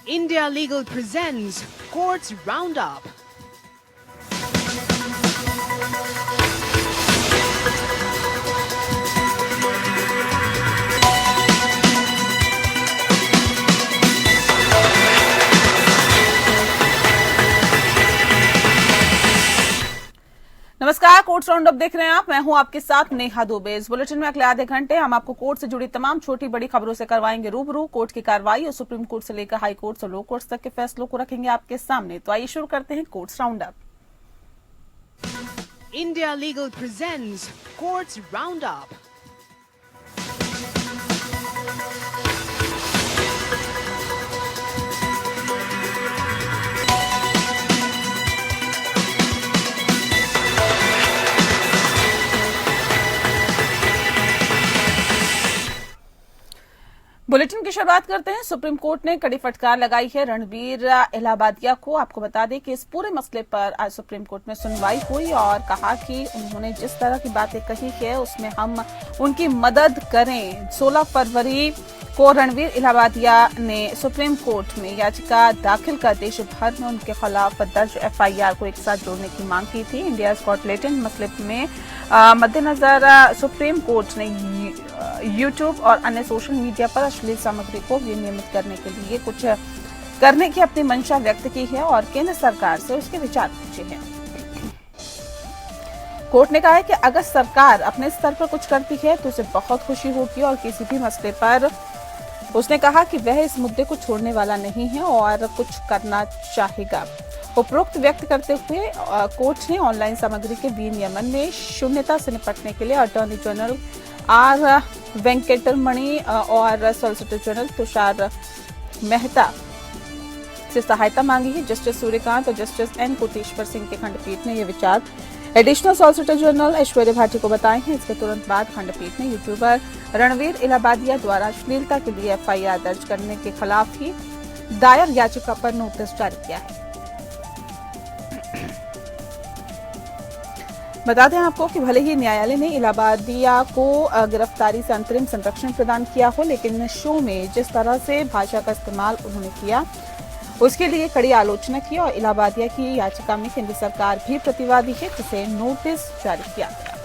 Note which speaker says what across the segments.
Speaker 1: India Legal presents Courts Roundup.
Speaker 2: नमस्कार, courts round up देख रहे हैं आप। मैं हूं आपके साथ नेहा दुबे। इस बुलेटिन में अगले आधे घंटे हम आपको कोर्ट से जुड़ी तमाम छोटी बड़ी खबरों से करवाएंगे रूबरू। कोर्ट की कार्रवाई और सुप्रीम कोर्ट से लेकर हाई कोर्ट और लो कोर्ट तक के फैसलों को रखेंगे आपके सामने। तो आइए शुरू करते हैं courts round up.
Speaker 1: India Legal presents Courts Roundup.
Speaker 2: Bulletin की शुरुआत करते हैं। सुप्रीम कोर्ट ने कड़ी फटकार लगाई है रणवीर इलाहाबादिया को। आपको बता दें कि इस पूरे मसले पर आज सुप्रीम कोर्ट में सुनवाई हुई और कहा कि उन्होंने जिस तरह की बातें कही है उसमें हम उनकी मदद करें। 16 फरवरी को रणवीर इलाहाबादिया ने सुप्रीम कोर्ट में याचिका दाखिल कर देश भर में उनके खिलाफ दर्ज एफआईआर को एक साथ जोड़ने की मांग की थी। इंडिया गॉट टैलेंट मसले में मद्देनजर सुप्रीम कोर्ट ने यूट्यूब और अन्य सोशल मीडिया पर अश्लील सामग्री को विनियमित करने के लिए कुछ करने की अपनी मंशा व्यक्त की है और केंद्र सरकार से उसके विचार पूछे हैं। कोर्ट ने कहा है कि अगर सरकार अपने स्तर पर कुछ करती है तो उसे बहुत खुशी होगी और किसी भी मसले पर उसने कहा कि वह इस मुद्दे को छोड़ने वाला नहीं है और कुछ करना चाहेगा। उपरोक्त व्यक्त करते हुए कोर्ट ने ऑनलाइन सामग्री के विनियमन में शून्यता से निपटने के लिए अटॉर्नी जनरल आर वेंकटरमणि और सॉलिसिटर जनरल तुषार मेहता से सहायता मांगी है। जस्टिस सूर्यकांत और जस्टिस एन कोटेश्वर सिंह के खंडपीठ ने यह विचार additional solicitor general Aishwarya Bhati को बताए हैं। इसके तुरंत बाद खंडपीठ ने यूट्यूबर रणवीर इलाहाबादिया द्वारा अश्लीलता के लिए एफआईआर दर्ज करने के खिलाफ ही दायर याचिका पर नोटिस जारी किया है। बता दें आपको कि भले ही न्यायालय ने इलाहाबादिया को गिरफ्तारी से अंतरिम संरक्षण प्रदान किया हो, लेकिन शो में जिस तरह से भाषा का इस्तेमाल उन्होंने किया उसके लिए कड़ी आलोचना की और इलाहाबादिया की याचिका में केंद्र सरकार भी प्रतिवादी है, जिसे नोटिस जारी किया गया।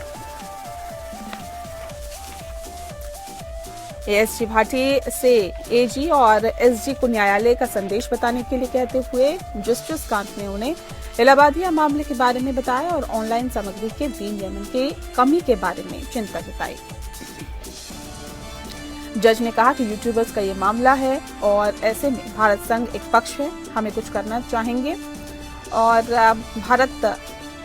Speaker 2: एएसजी भाटी से एजी और एसजी को न्यायालय का संदेश बताने के लिए कहते हुए जस्टिस कांत ने उन्हें इलाहाबादिया मामले के बारे में बताया और ऑनलाइन सामग्री के विनियमन के कमी के बारे में चिंता जताई। जज ने कहा कि यूट्यूबर्स का ये मामला है और ऐसे में भारत संघ एक पक्ष है, हमें कुछ करना चाहेंगे और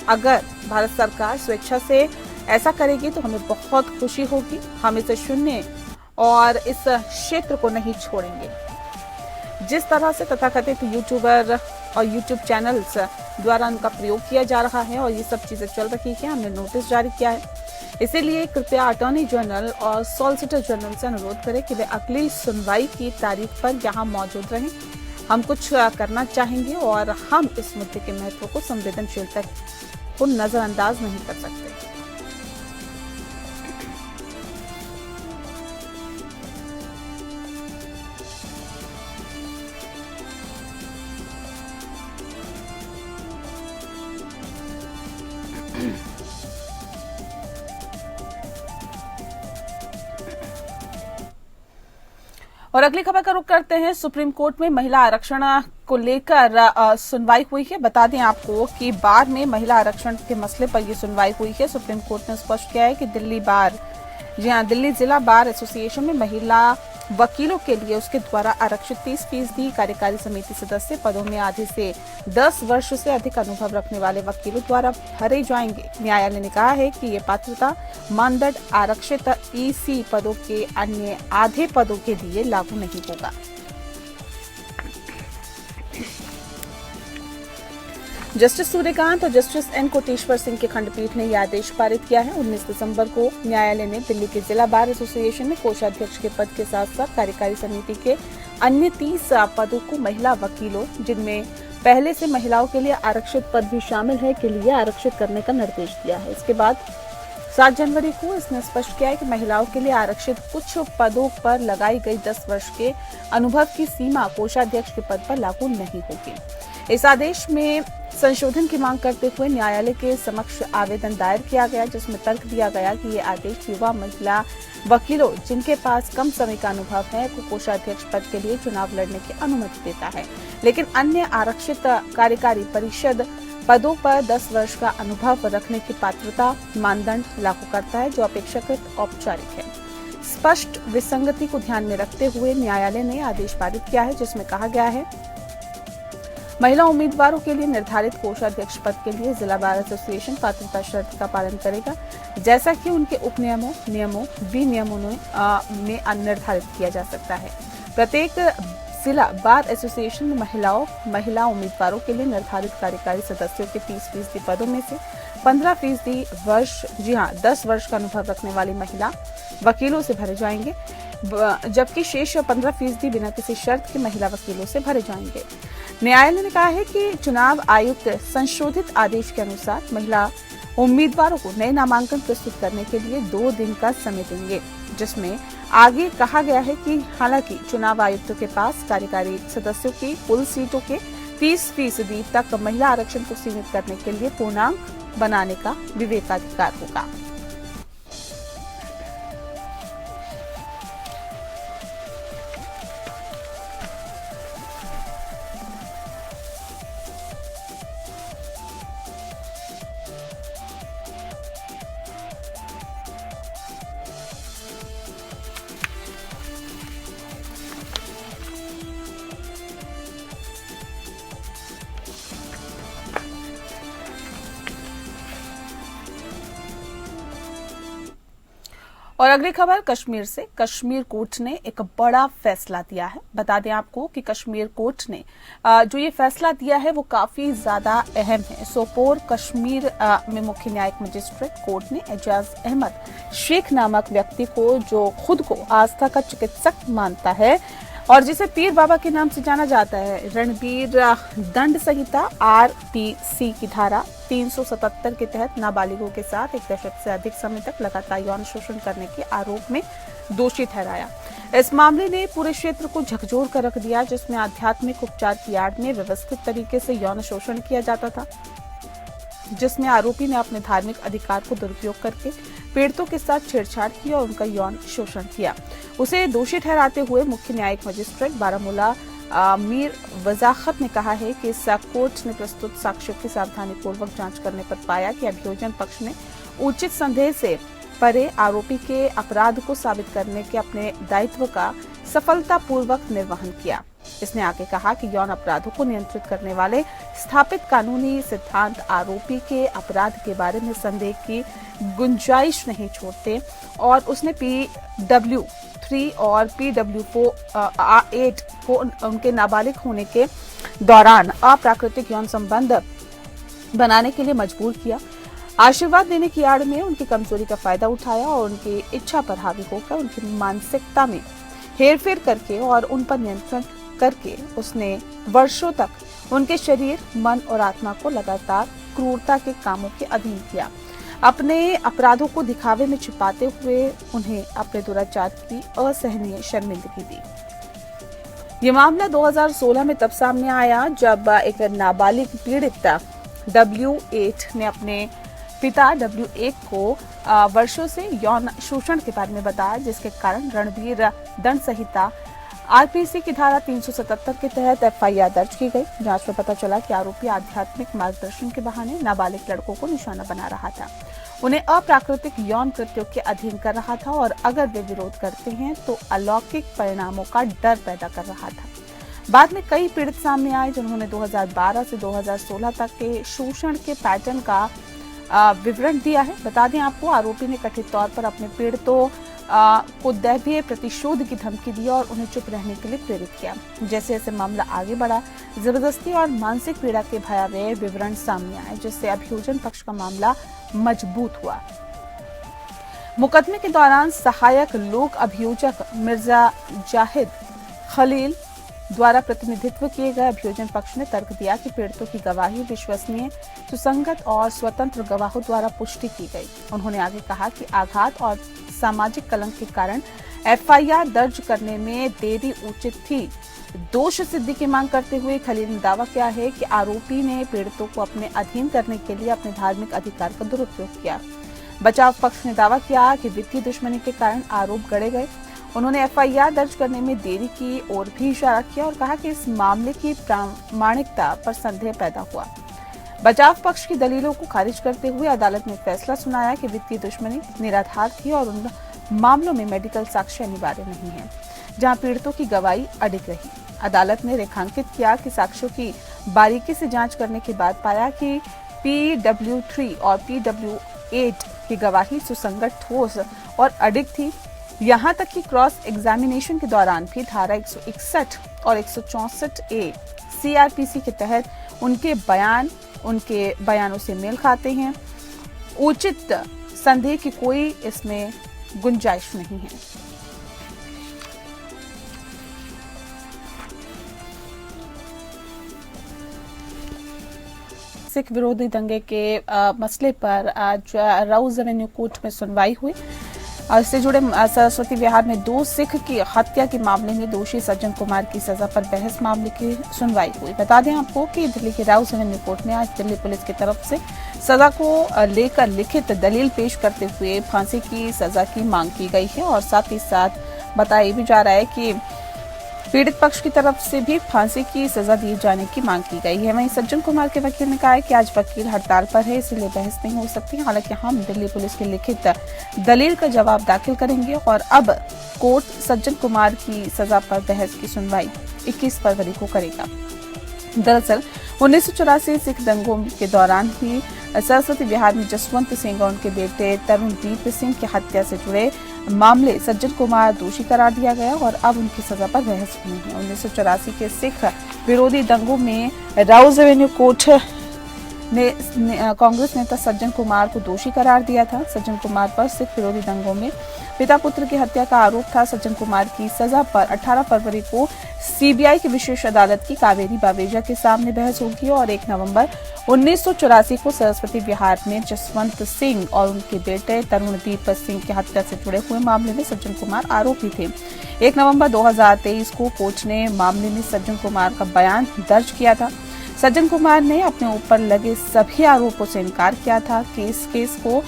Speaker 2: अगर भारत सरकार स्वेच्छा से ऐसा करेगी तो हमें बहुत खुशी होगी। हम इसे सुनने और इस क्षेत्र को नहीं छोड़ेंगे। जिस तरह से तथाकथित यूट्यूबर और यूट्यूब चैनल्स द्वारा उनका प्रयोग किया जा रहा है और ये सब चीजें चल रही है, हमने नोटिस जारी किया है। इसीलिए कृपया अटॉर्नी जनरल और सॉलिसिटर जनरल से अनुरोध करें कि वे अगली सुनवाई की तारीख पर यहाँ मौजूद रहें। हम कुछ करना चाहेंगे और हम इस मुद्दे के महत्व को संवेदनशीलता को नजरअंदाज नहीं कर सकते। और अगली खबर का रुख करते हैं। सुप्रीम कोर्ट में महिला आरक्षण को लेकर सुनवाई हुई है। बता दें आपको कि बार में महिला आरक्षण के मसले पर यह सुनवाई हुई है। सुप्रीम कोर्ट ने स्पष्ट किया है कि दिल्ली जिला बार एसोसिएशन में महिला वकीलों के लिए उसके द्वारा आरक्षित 30% कार्यकारी समिति सदस्य पदों में आधे से 10 वर्ष से अधिक अनुभव रखने वाले वकीलों द्वारा भरे जाएंगे। न्यायालय ने कहा है कि ये पात्रता मानदंड आरक्षित ईसी पदों के अन्य आधे पदों के लिए लागू नहीं होगा। जस्टिस सूर्यकांत और जस्टिस एन कोटेश्वर सिंह के खंडपीठ ने यह आदेश पारित किया है। 19 दिसंबर को न्यायालय ने दिल्ली के जिला बार एसोसिएशन में कोषाध्यक्ष के पद के साथ साथ कार्यकारी समिति के अन्य 30 पदों को महिला वकीलों, जिनमें पहले से महिलाओं के लिए आरक्षित पद भी शामिल है, के लिए आरक्षित करने का निर्देश दिया है। इसके बाद 7 जनवरी को इसने स्पष्ट किया है कि महिलाओं के लिए आरक्षित कुछ पदों पर लगाई गई 10 वर्ष के अनुभव की सीमा कोषाध्यक्ष के पद पर लागू नहीं होगी। इस आदेश में संशोधन की मांग करते हुए न्यायालय के समक्ष आवेदन दायर किया गया, जिसमें तर्क दिया गया कि ये आदेश युवा महिला वकीलों जिनके पास कम समय का अनुभव है को कोषाध्यक्ष पद के लिए चुनाव लड़ने की अनुमति देता है, लेकिन अन्य आरक्षित कार्यकारी परिषद पदों पर 10 वर्ष का अनुभव रखने की पात्रता मानदंड लागू करता है, जो अपेक्षाकृत औपचारिक है। स्पष्ट विसंगति को ध्यान में रखते हुए न्यायालय ने आदेश पारित किया है, जिसमें कहा गया है महिला उम्मीदवारों के लिए निर्धारित कोषाध्यक्ष पद के लिए जिला बार एसोसिएशन पात्रता शर्त का पालन करेगा, जैसा कि उनके उपनियमों, नियमों, विनियमों में निर्धारित किया जा सकता है। प्रत्येक जिला बार एसोसिएशन में महिला उम्मीदवारों के लिए निर्धारित कार्यकारी सदस्यों के 30% पदों में से 15% वर्ष 10 वर्ष का अनुभव रखने वाली महिला वकीलों से भरे जाएंगे, जबकि शेष 15% बिना किसी शर्त के महिला वकीलों से भरे जाएंगे। न्यायालय ने कहा है कि चुनाव आयुक्त संशोधित आदेश के अनुसार महिला उम्मीदवारों को नए नामांकन प्रस्तुत करने के लिए 2 दिन का समय देंगे, जिसमें आगे कहा गया है कि हालांकि चुनाव आयुक्त के पास कार्यकारी सदस्यों की कुल सीटों के 30% तक महिला आरक्षण को सीमित करने के लिए पूर्णांक बनाने का विवेकाधिकार होगा। और अगली खबर कश्मीर से। कश्मीर कोर्ट ने एक बड़ा फैसला दिया है। बता दें आपको कि कश्मीर कोर्ट ने जो ये फैसला दिया है वो काफी ज्यादा अहम है। सोपोर कश्मीर में मुख्य न्यायिक मजिस्ट्रेट कोर्ट ने एजाज अहमद शेख नामक व्यक्ति को, जो खुद को आस्था का चिकित्सक मानता है और जिसे पीर बाबा के नाम से जाना जाता है, रणबीर दंड संहिता RPC की धारा 377 के तहत नाबालिगों के साथ 1 दशक से अधिक समय तक लगातार यौन शोषण करने के आरोप में दोषी ठहराया। इस मामले ने पूरे क्षेत्र को झकझोर कर रख दिया, जिसमें आध्यात्मिक उपचार की आड़ में व्यवस्थित तरीके से यौन शोषण किया जाता था, जिसमें आरोपी ने अपने धार्मिक अधिकार को दुरुपयोग करके पीड़ितों के साथ छेड़छाड़ की और उनका यौन शोषण किया। उसे दोषी ठहराते हुए मुख्य न्यायिक मजिस्ट्रेट बारामूला मीर वजाखत ने कहा है कि कोर्ट ने प्रस्तुत साक्ष्यों की सावधानीपूर्वक जांच करने पर पाया कि अभियोजन पक्ष ने उचित संदेह से परे आरोपी के अपराध को साबित करने के अपने दायित्व का सफलतापूर्वक निर्वहन किया। इसने आगे कहा कि यौन अपराधों को नियंत्रित करने वाले स्थापित कानूनी सिद्धांत आरोपी के अपराध के बारे में संदेह की गुंजाइश नहीं छोड़ते और उसने PW3 और PW8 को उनके नाबालिग होने के दौरान अप्राकृतिक यौन संबंध बनाने के लिए मजबूर किया। आशीर्वाद देने की आड़ में उनकी कमजोरी का फायदा उठाया और उनकी इच्छा पर हावी होकर उनकी मानसिकता में हेरफेर करके और उन पर नियंत्रण करके उसने वर्षों तक उनके शरीर, मन और आत्मा को लगातार क्रूरता के कामों के अधीन किया। अपने अपराधों को दिखावे में छिपाते हुए उन्हें अपने दुराचार की असहनीय शर्मिंदगी दी। ये मामला 2016 में तब सामने आया जब एक नाबालिग पीड़ित W8 ने अपने पिता W1 को वर्षों से यौन शोषण के बारे में बताया, जिसके कारण रणबीर दंड संहिता RPC की धारा 377 के तहत FIR दर्ज की गई। जांच में पता चला कि आरोपी आध्यात्मिक मार्गदर्शन के बहाने नाबालिग लड़कों को निशाना बना रहा था, उन्हें अप्राकृतिक यौन कृत्यों के अधीन कर रहा था और अगर वे विरोध करते हैं तो अलौकिक परिणामों का डर पैदा कर रहा था। बाद में कई पीड़ित सामने आए जिन्होंने 2012 से 2016 तक के शोषण के पैटर्न का विवरण दिया है। बता दें आपको, आरोपी ने कथित तौर पर अपने पीड़ितों को दैवीय प्रतिशोध की धमकी दी और उन्हें चुप रहने के लिए प्रेरित किया। जैसे जैसे मामला आगे बढ़ा, जबरदस्ती और मानसिक पीड़ा के भयावह विवरण सामने आए, जिससे अभियोजन पक्ष का मामला मजबूत हुआ। मुकदमे के दौरान सहायक लोक अभियोजक मिर्जा जाहिद खलील द्वारा प्रतिनिधित्व किए गए अभियोजन पक्ष ने तर्क दिया कि पीड़ितों की गवाही विश्वसनीय, सुसंगत और स्वतंत्र गवाहों द्वारा पुष्टि की गई। उन्होंने आगे कहा कि आघात और सामाजिक कलंक के कारण एफआईआर दर्ज करने में देरी उचित थी। दोष सिद्धि की मांग करते हुए खलील ने दावा किया है कि आरोपी ने पीड़ितों को अपने अधीन करने के लिए अपने धार्मिक अधिकार का दुरुपयोग किया। बचाव पक्ष ने दावा किया कि वित्तीय दुश्मनी के कारण आरोप गढ़े गए। उन्होंने एफआईआर दर्ज करने में देरी की ओर भी इशारा किया और कहा कि इस मामले की प्रामाणिकता पर संदेह पैदा हुआ। बचाव पक्ष की दलीलों को खारिज करते हुए अदालत ने फैसला सुनाया कि वित्तीय दुश्मनी निराधार थी और उन मामलों में मेडिकल साक्ष्य अनिवार्य नहीं है, जहां पीड़ितों की गवाही अडिग रही। अदालत ने रेखांकित किया कि साक्ष्यों की बारीकी से जांच करने के बाद पाया कि PW3 और PW8 की गवाही सुसंगत, ठोस और अडिग थी। यहां तक कि क्रॉस एग्जामिनेशन के दौरान भी धारा 161 और 164A CRPC के तहत उनके बयानों से मेल खाते हैं। उचित संदेह की कोई इसमें गुंजाइश नहीं है। सिख विरोधी दंगे के मसले पर आज राउज एवेन्यू कोर्ट में सुनवाई हुई और इससे जुड़े सरस्वती विहार में 2 सिख की हत्या के मामले में दोषी सज्जन कुमार की सजा पर बहस मामले की सुनवाई हुई। बता दें आपको कि दिल्ली के राउज एवेन्यू कोर्ट में आज दिल्ली पुलिस की तरफ से सजा को लेकर लिखित दलील पेश करते हुए फांसी की सजा की मांग की गई है और साथ ही साथ बताया भी जा रहा है कि पीड़ित पक्ष की तरफ से भी फांसी की सजा दिए जाने की मांग की गई है। वहीं सज्जन कुमार के वकील ने कहा है कि आज वकील हड़ताल पर है, इसलिए बहस नहीं हो सकती। हालांकि हम दिल्ली पुलिस की लिखित दलील का जवाब दाखिल करेंगे और अब कोर्ट सज्जन कुमार की सजा पर बहस की सुनवाई 21 फरवरी को करेगा। दरअसल 1984 सिख दंगों के दौरान ही सरस्वती विहार में जसवंत सिंह और उनके बेटे तरुणदीप सिंह की हत्या से जुड़े मामले सज्जन कुमार दोषी करार दिया गया और अब उनकी सजा पर बहस हुई है। 1984 के सिख विरोधी दंगों में राउज एवेन्यू कोर्ट ने कांग्रेस नेता सज्जन कुमार को दोषी करार दिया था। सज्जन कुमार पर सिख विरोधी दंगों में पिता पुत्र की हत्या का आरोप था। सज्जन कुमार की सजा पर 18 फरवरी को सीबीआई की विशेष अदालत की कावेरी बावेजा के सामने बहस होगी और 1 नवंबर 1984 को सरस्वती विहार में जसवंत सिंह और उनके बेटे तरुणदीप सिंह की हत्या से जुड़े हुए मामले में सज्जन कुमार आरोपी थे। 1 नवंबर 2023 को कोर्ट ने मामले में सज्जन कुमार का बयान दर्ज किया था। सज्जन कुमार ने अपने ऊपर लगे सभी आरोपों से इनकार किया था कि इस केस को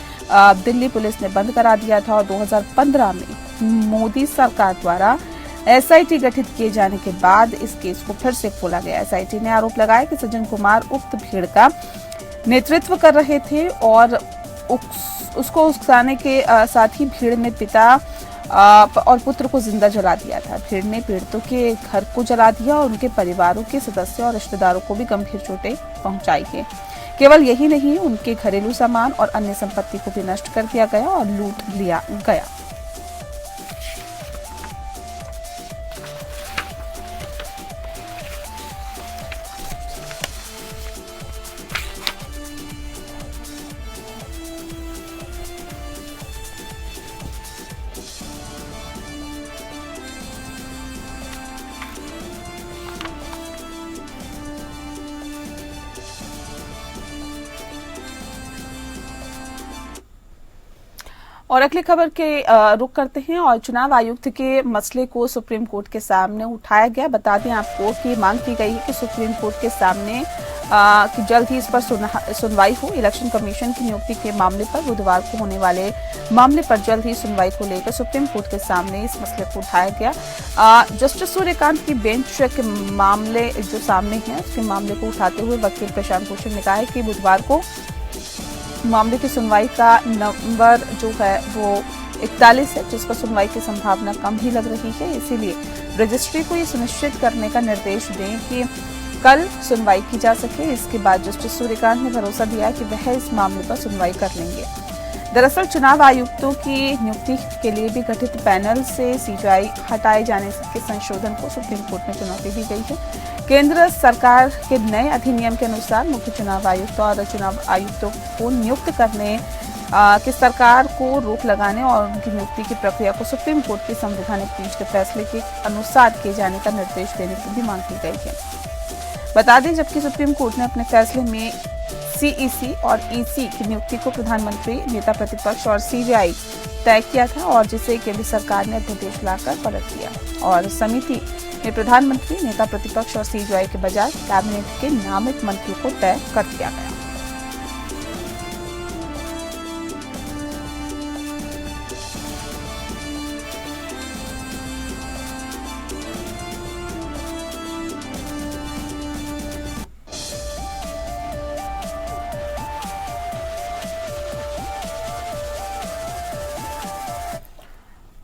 Speaker 2: दिल्ली पुलिस ने बंद करा दिया था और 2015 में मोदी सरकार द्वारा एसआईटी गठित किए जाने के बाद इस केस को फिर से खोला गया। एसआईटी ने आरोप लगाया कि सज्जन कुमार उक्त भीड़ का नेतृत्व कर रहे थे और उसको उकसाने के साथ ही भीड़ में पिता और पुत्र को जिंदा जला दिया था। भीड़ ने पीड़ितों के घर को जला दिया और उनके परिवारों के सदस्यों और रिश्तेदारों को भी गंभीर चोटें पहुंचाई है। केवल यही नहीं, उनके घरेलू सामान और अन्य संपत्ति को भी नष्ट कर दिया गया और लूट लिया गया। और अगली खबर के रुख करते हैं और चुनाव आयुक्त के मसले को सुप्रीम कोर्ट के सामने उठाया गया। बता दें आपको कि मांग की गई है कि सुप्रीम कोर्ट के सामने कि जल्द ही इस पर सुनवाई हो। इलेक्शन कमीशन की नियुक्ति के मामले पर बुधवार को होने वाले मामले पर जल्द ही सुनवाई को लेकर सुप्रीम कोर्ट के सामने इस मसले को उठाया गया। जस्टिस सूर्यकांत की बेंच के मामले जो सामने हैं उसके मामले को उठाते हुए वकील प्रशांत भूषण ने कहा है कि बुधवार को मामले की सुनवाई का नंबर जो है वो 41 है, जिस पर सुनवाई की संभावना कम ही लग रही है। इसीलिए रजिस्ट्री को ये सुनिश्चित करने का निर्देश दें कि कल सुनवाई की जा सके। इसके बाद जस्टिस सूर्यकांत ने भरोसा दिया कि वह इस मामले पर सुनवाई कर लेंगे। दरअसल चुनाव आयुक्तों की नियुक्ति के लिए भी गठित पैनल से सीबीआई हटाए जाने के संशोधन को सुप्रीम कोर्ट में चुनौती दी गई है। केंद्र सरकार के नए अधिनियम के अनुसार मुख्य चुनाव आयुक्त और चुनाव आयुक्तों को नियुक्त करने कि सरकार को रोक लगाने और उनकी नियुक्ति की प्रक्रिया को सुप्रीम कोर्ट की संवैधानिक पीठ के फैसले के अनुसार किए जाने का निर्देश देने की भी मांग की गई है। बता दें, जबकि सुप्रीम कोर्ट ने अपने फैसले में सीईसी और ईसी की नियुक्ति को प्रधानमंत्री, नेता प्रतिपक्ष और सीजेआई तय किया था, और जिसे केंद्र सरकार ने अध्यादेश लाकर पलट दिया, और समिति में प्रधानमंत्री, नेता प्रतिपक्ष और सीजेआई के बजाय कैबिनेट के नामित मंत्रियों को तय कर दिया गया।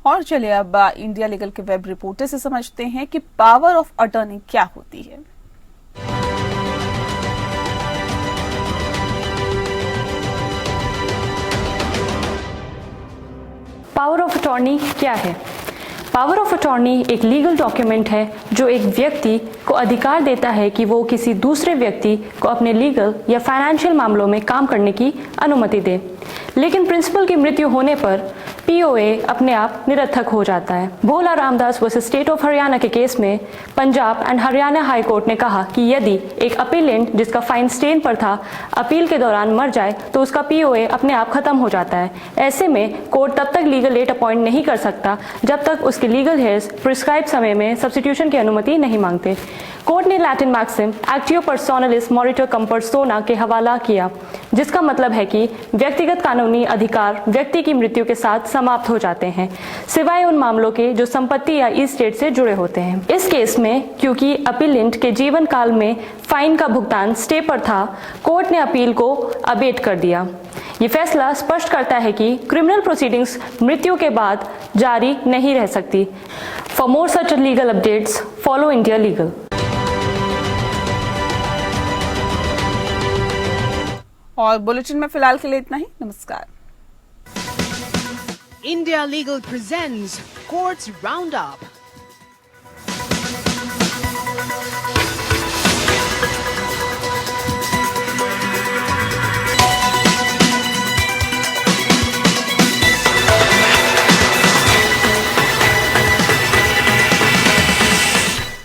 Speaker 2: और चलिए अब इंडिया लीगल के वेब रिपोर्टर से समझते हैं कि पावर ऑफ अटर्नी क्या होती है।
Speaker 3: पावर ऑफ अटॉर्नी क्या है? पावर ऑफ अटॉर्नी एक लीगल डॉक्यूमेंट है जो एक व्यक्ति को अधिकार देता है कि वो किसी दूसरे व्यक्ति को अपने लीगल या फाइनेंशियल मामलों में काम करने की अनुमति दे, लेकिन प्रिंसिपल की मृत्यु होने पर पीओए अपने आप निरर्थक हो जाता है। Bhola Ramdas versus state of Haryana के केस में Punjab and Haryana high court ने कहा कि यदि एक अपीलेंट जिसका फाइन स्टेन पर था अपील के दौरान मर जाए तो उसका पीओए अपने आप खत्म हो जाता है। ऐसे में कोर्ट तब तक लीगल एड अपॉइंट नहीं कर सकता जब तक उसके लीगल हेयर्स प्रिस्क्राइब समय में सब्स्टिट्यूशन की अनुमति नहीं मांगते। कोर्ट ने लैटिन मैक्सिम एक्टियो पर्सोनलिस मोरिटर कम पर्सोना के हवाला किया, जिसका मतलब है कि व्यक्तिगत कानूनी अधिकार व्यक्ति की मृत्यु के साथ समाप्त हो जाते हैं, सिवाय उन मामलों के जो संपत्ति या इस्टेट से जुड़े होते हैं। इस केस में क्योंकि अपीलेंट के जीवन काल में फाइन का भुगतान स्टे पर था, कोर्ट ने अपील को अबेट कर दिया। ये फैसला स्पष्ट करता है कि क्रिमिनल प्रोसीडिंग्स मृत्यु के बाद जारी नहीं रह सकती। For more such legal updates follow India legal.
Speaker 2: और बुलेटिन में फिलहाल के लिए इतना ही। नमस्कार।
Speaker 1: India Legal presents Courts Roundup.